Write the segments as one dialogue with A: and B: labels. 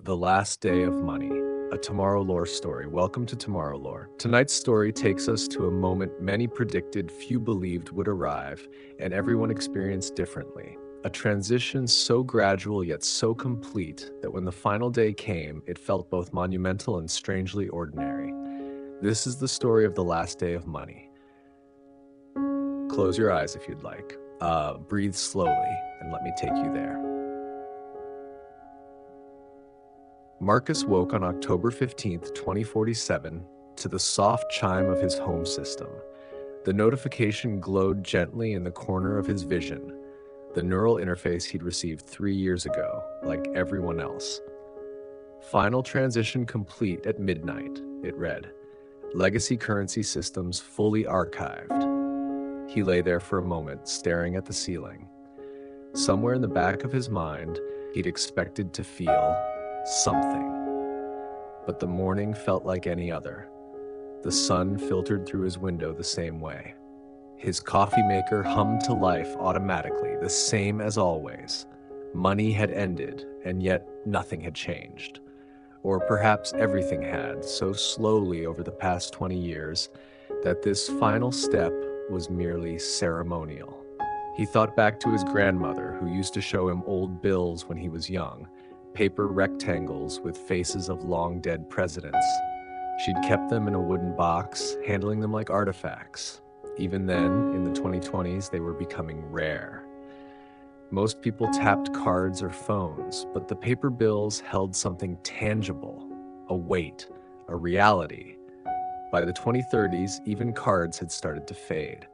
A: The Last Day of Money, a Tomorrow Lore story. Welcome to Tomorrow Lore. Tonight's story takes us to a moment many predicted, few believed would arrive, and everyone experienced differently. A transition so gradual yet so complete that when the final day came, it felt both monumental and strangely ordinary. This is the story of the last day of money. Close your eyes if you'd like. Breathe slowly, and let me take you there. Marcus woke on October 15th, 2047, to the soft chime of his home system. The notification glowed gently in the corner of his vision, the neural interface he'd received 3 years ago, like everyone else. Final transition complete at midnight, it read. Legacy currency systems fully archived. He lay there for a moment, staring at the ceiling. Somewhere in the back of his mind, he'd expected to feel something. But the morning felt like any other. The sun filtered through his window the same way. His coffee maker hummed to life automatically, the same as always. Money had ended, and yet nothing had changed. Or perhaps everything had, so slowly over the past 20 years, that this final step was merely ceremonial. He thought back to his grandmother, who used to show him old bills when he was young, paper rectangles with faces of long-dead presidents. She'd kept them in a wooden box, handling them like artifacts. Even then, in the 2020s, they were becoming rare. Most people tapped cards or phones, but the paper bills held something tangible, a weight, a reality. By the 2030s, even cards had started to fade.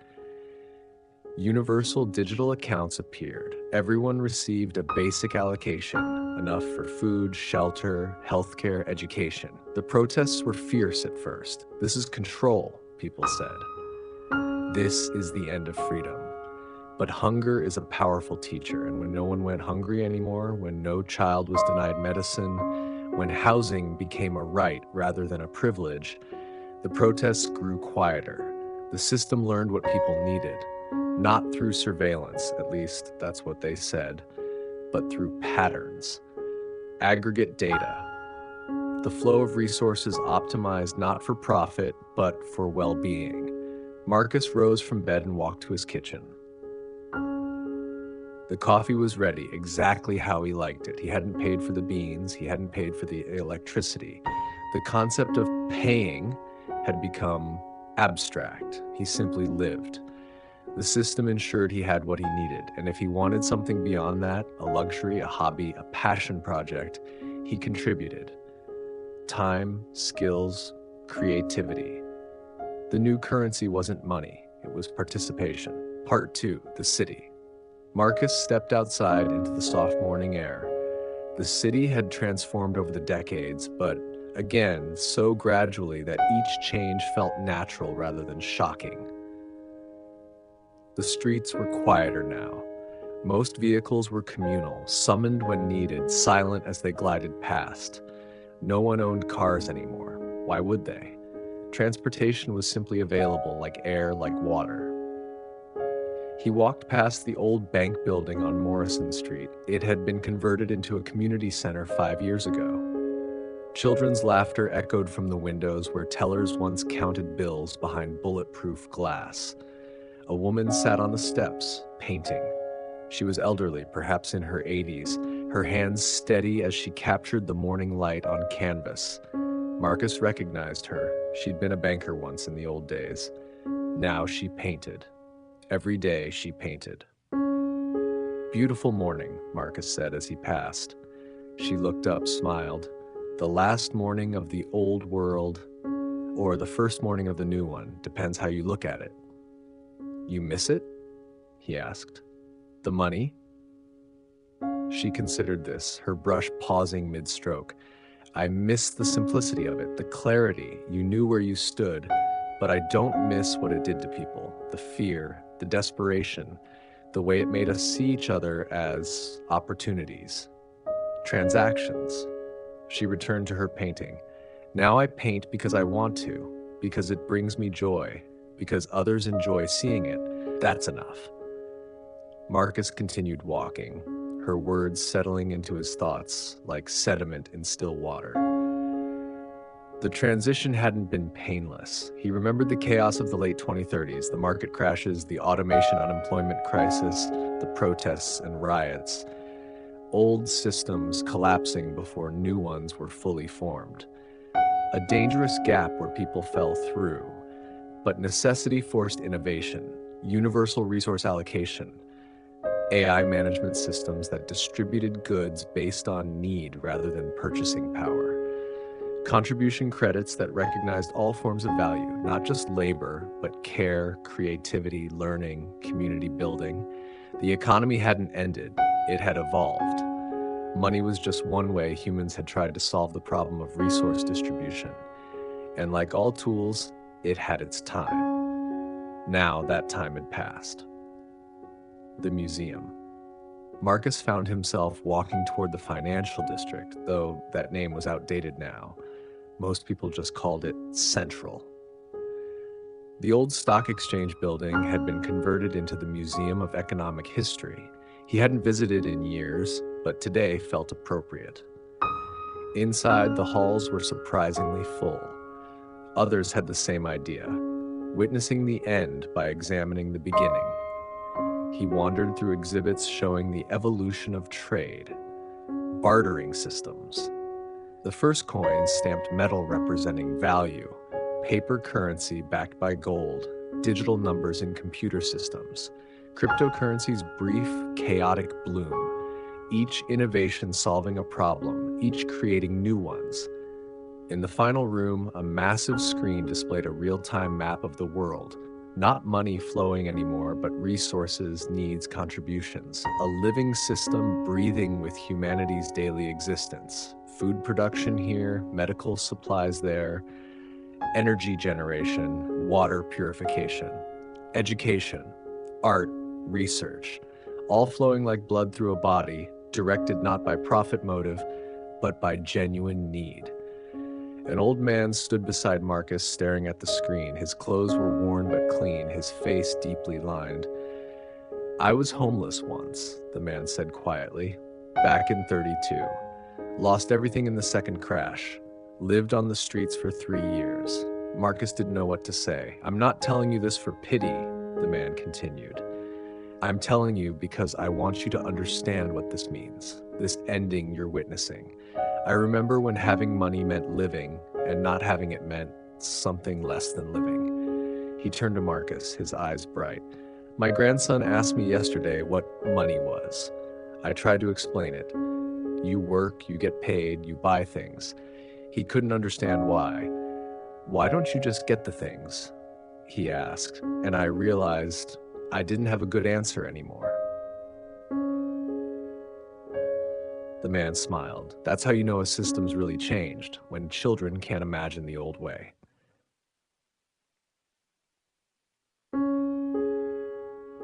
A: Universal digital accounts appeared. Everyone received a basic allocation, enough for food, shelter, healthcare, education. The protests were fierce at first. This is control, people said. This is the end of freedom. But hunger is a powerful teacher, and when no one went hungry anymore, when no child was denied medicine, when housing became a right rather than a privilege, the protests grew quieter. The system learned what people needed. Not through surveillance, at least that's what they said, but through patterns. Aggregate data. The flow of resources optimized not for profit, but for well-being. Marcus rose from bed and walked to his kitchen. The coffee was ready, exactly how he liked it. He hadn't paid for the beans, he hadn't paid for the electricity. The concept of paying had become abstract. He simply lived. The system ensured he had what he needed, and if he wanted something beyond that, a luxury, a hobby, a passion project, he contributed. Time, skills, creativity. The new currency wasn't money, it was participation. Part 2, the city. Marcus stepped outside into the soft morning air. The city had transformed over the decades, but again, so gradually that each change felt natural rather than shocking. The streets were quieter now. Most vehicles were communal, summoned when needed, silent as they glided past. No one owned cars anymore. Why would they? Transportation was simply available, like air, like water. He walked past the old bank building on Morrison Street. It had been converted into a community center 5 years ago. Children's laughter echoed from the windows where tellers once counted bills behind bulletproof glass. A woman sat on the steps, painting. She was elderly, perhaps in her 80s, her hands steady as she captured the morning light on canvas. Marcus recognized her. She'd been a banker once in the old days. Now she painted. Every day she painted. Beautiful morning, Marcus said as he passed. She looked up, smiled. The last morning of the old world, or the first morning of the new one, depends how you look at it. You miss it? He asked. The money? She considered this, her brush pausing mid-stroke. I miss the simplicity of it, the clarity. You knew where you stood, but I don't miss what it did to people. The fear, the desperation, the way it made us see each other as opportunities, transactions. She returned to her painting. Now I paint because I want to, because it brings me joy, because others enjoy seeing it. That's enough. Marcus continued walking. her words settling into his thoughts like sediment in still water. The transition hadn't been painless. He remembered the chaos of the late 2030s, the market crashes, the automation unemployment crisis, the protests and riots. Old systems collapsing before new ones were fully formed. A dangerous gap where people fell through. But necessity forced innovation, universal resource allocation, AI management systems that distributed goods based on need rather than purchasing power. Contribution credits that recognized all forms of value, not just labor, but care, creativity, learning, community building. The economy hadn't ended, it had evolved. Money was just one way humans had tried to solve the problem of resource distribution. And like all tools, it had its time. Now that time had passed. The museum. Marcus found himself walking toward the financial district, though that name was outdated now. Most people just called it Central. The old stock exchange building had been converted into the Museum of Economic History. He hadn't visited in years, but today felt appropriate. Inside, the halls were surprisingly full. Others had the same idea, witnessing the end by examining the beginning. He wandered through exhibits showing the evolution of trade, bartering systems. The first coins stamped metal representing value, paper currency backed by gold, digital numbers in computer systems, cryptocurrency's brief, chaotic bloom, each innovation solving a problem, each creating new ones. In the final room, a massive screen displayed a real-time map of the world, not money flowing anymore, but resources, needs, contributions, a living system breathing with humanity's daily existence. Food production here, medical supplies there, energy generation, water purification, education, art, research, all flowing like blood through a body, directed not by profit motive, but by genuine need. An old man stood beside Marcus, staring at the screen. His clothes were worn but clean, his face deeply lined. "I was homeless once," the man said quietly, "back in 32. Lost everything in the second crash. Lived on the streets for 3 years." Marcus didn't know what to say. "I'm not telling you this for pity," the man continued. "I'm telling you because I want you to understand what this means, this ending you're witnessing. I remember when having money meant living, and not having it meant something less than living." He turned to Marcus, his eyes bright. "My grandson asked me yesterday what money was. I tried to explain it. You work, you get paid, you buy things. He couldn't understand why. Why don't you just get the things?" he asked, and I realized I didn't have a good answer anymore. The man smiled. "That's how you know a system's really changed, when children can't imagine the old way."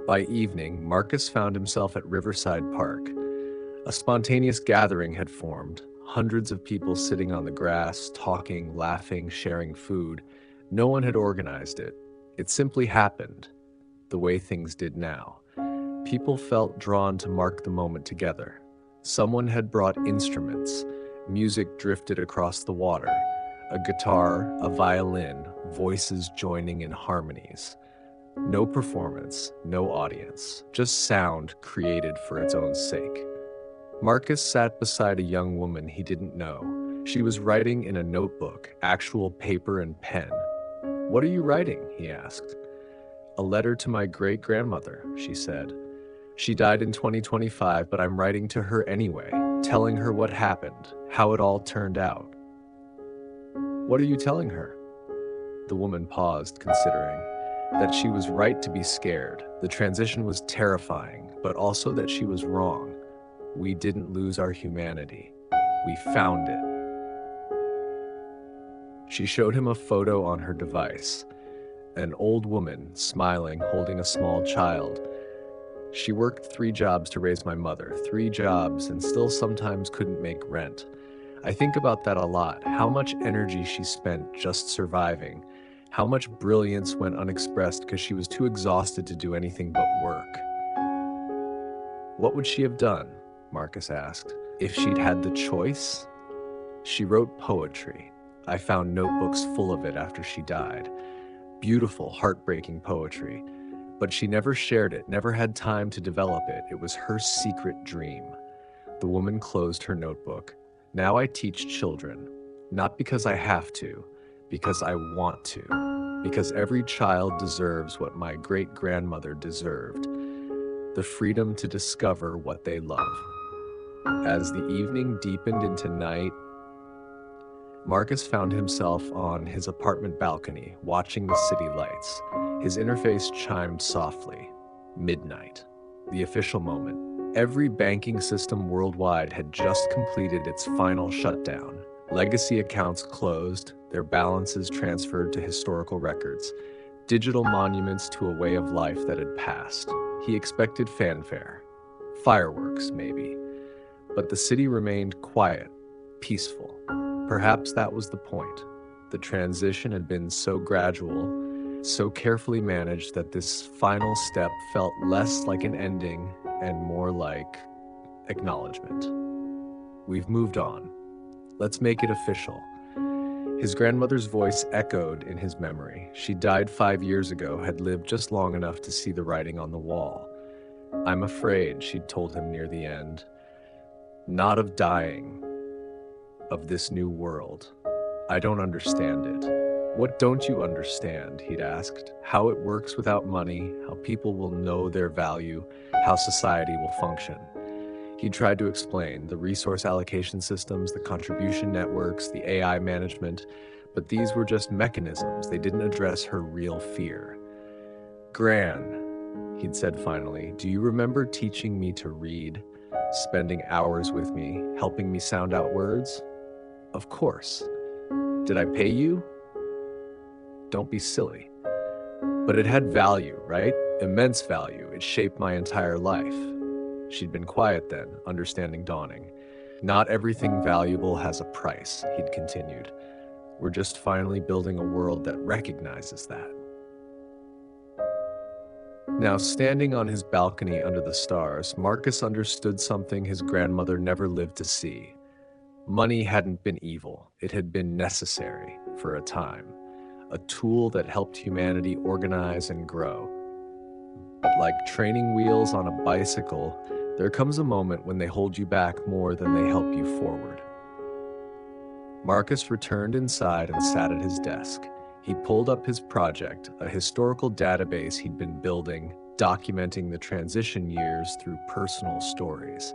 A: By evening, Marcus found himself at Riverside Park. A spontaneous gathering had formed, hundreds of people sitting on the grass, talking, laughing, sharing food. No one had organized it. It simply happened, the way things did now. People felt drawn to mark the moment together. Someone had brought instruments. Music drifted across the water. A guitar, a violin, voices joining in harmonies. No performance, no audience, just sound created for its own sake. Marcus sat beside a young woman he didn't know. She was writing in a notebook, actual paper and pen. "What are you writing?" he asked. "A letter to my great-grandmother," she said. "She died in 2025, but I'm writing to her anyway, telling her what happened, how it all turned out." "What are you telling her?" The woman paused, considering. That she was right to be scared. The transition was terrifying, but also that she was wrong. We didn't lose our humanity. We found it. She showed him a photo on her device. An old woman, smiling, holding a small child. "She worked 3 jobs to raise my mother, 3 jobs, and still sometimes couldn't make rent. I think about that a lot, how much energy she spent just surviving, how much brilliance went unexpressed because she was too exhausted to do anything but work." "What would she have done?" Marcus asked. If she'd had the choice? She wrote poetry. I found notebooks full of it after she died. Beautiful, heartbreaking poetry. But she never shared it, never had time to develop it. It was her secret dream. The woman closed her notebook. Now I teach children, not because I have to, because I want to. Because every child deserves what my great-grandmother deserved, the freedom to discover what they love. As the evening deepened into night, Marcus found himself on his apartment balcony, watching the city lights. His interface chimed softly. Midnight. The official moment. Every banking system worldwide had just completed its final shutdown. Legacy accounts closed, their balances transferred to historical records, digital monuments to a way of life that had passed. He expected fanfare. Fireworks, maybe. But the city remained quiet, peaceful. Perhaps that was the point. The transition had been so gradual, so carefully managed that this final step felt less like an ending and more like acknowledgement. We've moved on. Let's make it official. His grandmother's voice echoed in his memory. She died 5 years ago, had lived just long enough to see the writing on the wall. I'm afraid, she'd told him near the end. Not of dying, of this new world. I don't understand it. What don't you understand? He'd asked. How it works without money, how people will know their value, how society will function. He tried to explain the resource allocation systems, the contribution networks, the AI management, but these were just mechanisms. They didn't address her real fear. Gran, he'd said finally, do you remember teaching me to read, spending hours with me, helping me sound out words? Of course. Did I pay you? Don't be silly. But it had value, right? Immense value. It shaped my entire life. She'd been quiet then, understanding dawning. Not everything valuable has a price, he'd continued. We're just finally building a world that recognizes that. Now, standing on his balcony under the stars, Marcus understood something his grandmother never lived to see. Money hadn't been evil. It had been necessary for a time. A tool that helped humanity organize and grow. But like training wheels on a bicycle, there comes a moment when they hold you back more than they help you forward. Marcus returned inside and sat at his desk. He pulled up his project, a historical database he'd been building, documenting the transition years through personal stories.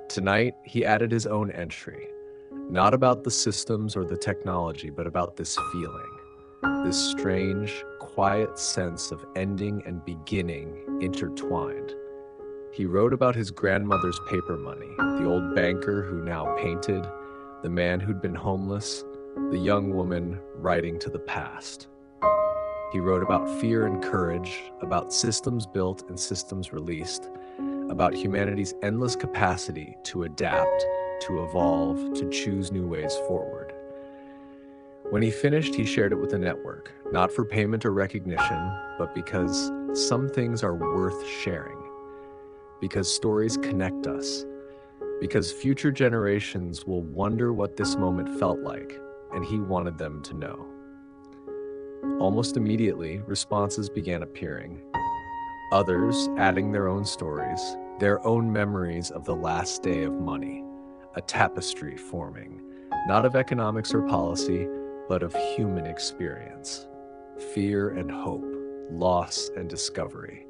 A: Tonight, he added his own entry, not about the systems or the technology, but about this feeling, this strange, quiet sense of ending and beginning intertwined. He wrote about his grandmother's paper money, the old banker who now painted, the man who'd been homeless, the young woman writing to the past. He wrote about fear and courage, about systems built and systems released, about humanity's endless capacity to adapt, to evolve, to choose new ways forward. When he finished, he shared it with the network, not for payment or recognition, but because some things are worth sharing, because stories connect us, because future generations will wonder what this moment felt like, and he wanted them to know. Almost immediately, responses began appearing. Others adding their own stories, their own memories of the last day of money, a tapestry forming, not of economics or policy, but of human experience, fear and hope, loss and discovery,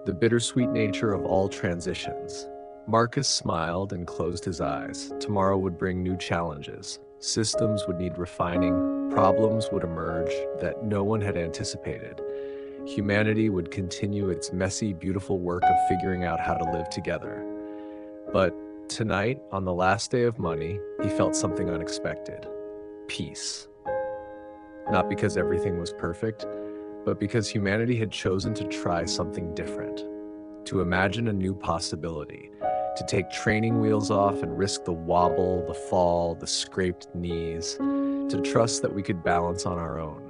A: the bittersweet nature of all transitions. Marcus smiled and closed his eyes. Tomorrow would bring new challenges. Systems would need refining, problems would emerge that no one had anticipated. Humanity would continue its messy, beautiful work of figuring out how to live together. But tonight, on the last day of money, he felt something unexpected. Peace. Not because everything was perfect, but because humanity had chosen to try something different, to imagine a new possibility, to take training wheels off and risk the wobble, the fall, the scraped knees, to trust that we could balance on our own.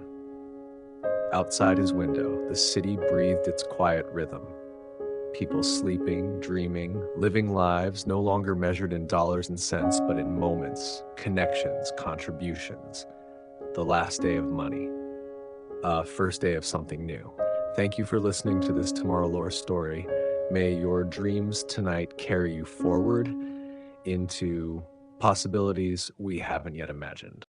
A: Outside his window, the city breathed its quiet rhythm. people sleeping, dreaming, living lives no longer measured in dollars and cents, but in moments, connections, contributions. The last day of money, first day of something new. Thank you for listening to this Tomorrow Lore story. May your dreams tonight carry you forward into possibilities we haven't yet imagined.